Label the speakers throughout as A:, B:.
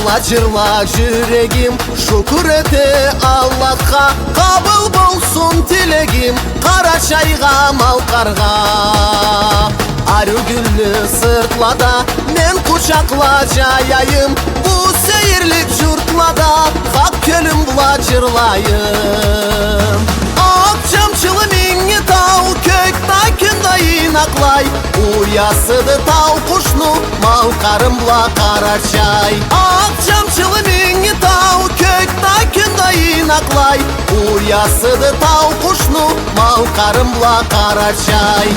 A: Жырла жырла жүрегим, шүкір ете Аллахқа, қабыл болсын тілегим, қара чайға малқарға. Ару гүллі сыртлада мен құшақла жаяйым, бұл сейірлік жұртлада хақ көлім бұла жырлайым. Ақ жамшылы меңе тау, көк тайкын дайын ақлай, уясыды тау құшну, малқарым бұла қара чай. Ақ жамшылы меңе тау, көк тайкын дайын ақлай, уясыды тау құшну, малқарым бұла қара чай.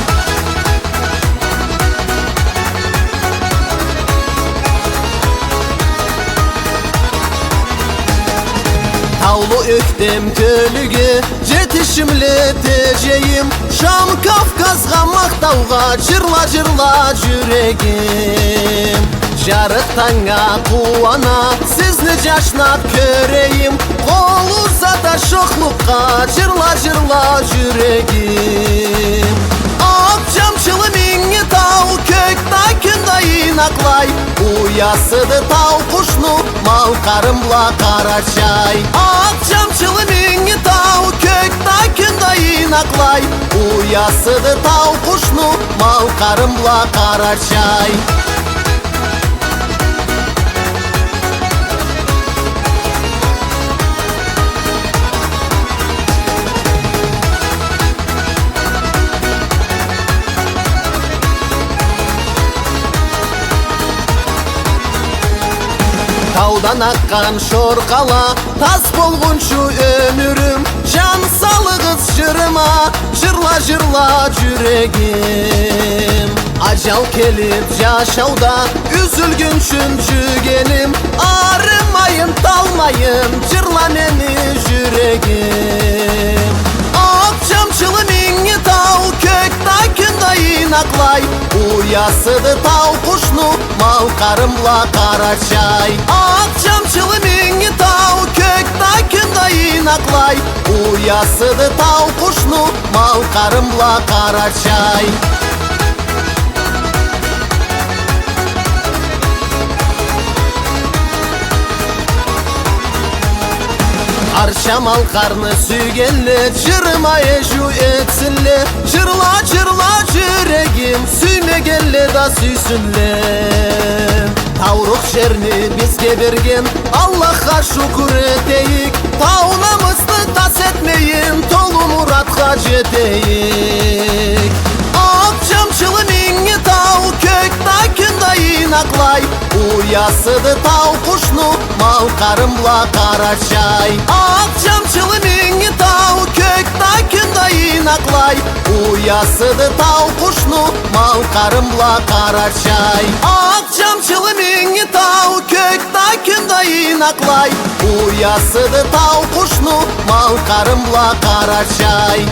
A: Таулы өктем көліге жетішімлі тежейім, Шам Кавказға мақтауға жырла-жырла жүрегім. Жарық таңға қуана сізні жашнап көрейім, Қол ұзата шоқлыққа жырла-жырла жүрегім. Ақ жамшылы меңе тау, көк тайкын дайын ақлай, уясыды тау құшну, малқарым бұла қара чай. Ақ жамшылы меңе тау, көк тайкын дайын ақлай, уясыды тау құшну, малқарым бұла қара чай. Таудан аққан шорқала, тас болғыншу өмірім, Жан салығыз жырыма, жырла-жырла жүрегім. Ажал келіп жашауда, үзілгіншін жүгенім, Арымайын, талмайын, жырла мені жүрегім. Ақ жамшылы меңе тау, көк тайкын дайын ақлай, уясыды тау құшну, малқарым бұла қара чай. Ақ жамшылы меңе тау, көк тайкын дайын ақлай, уясыды тау құшну, малқарым бұла қара чай. Арша малқарны сүйгенлі, жырыма ежу етсінлі, Жырла-жырла жүрегім, сүймегенлі да сүйсінлі. Таурық жерні бізге берген, Аллахқа шүкір етейік, Таунамызды тас етмейін, толы мұратқа жетейік. Ақ жамшылы меңе тау, көк тайкын дайын ақлай, уясыды тау құшну, малқарым бұла қара чай. Ақ жамшылы меңе тау, көк тайкын дайын ақлай, уясыды тау құшну, малқарым бұла қара чай. Ақ жамшылы меңе тау, көк тайкын дайын ақлай, уясыды тау құшну, малқарым бұла қара чай.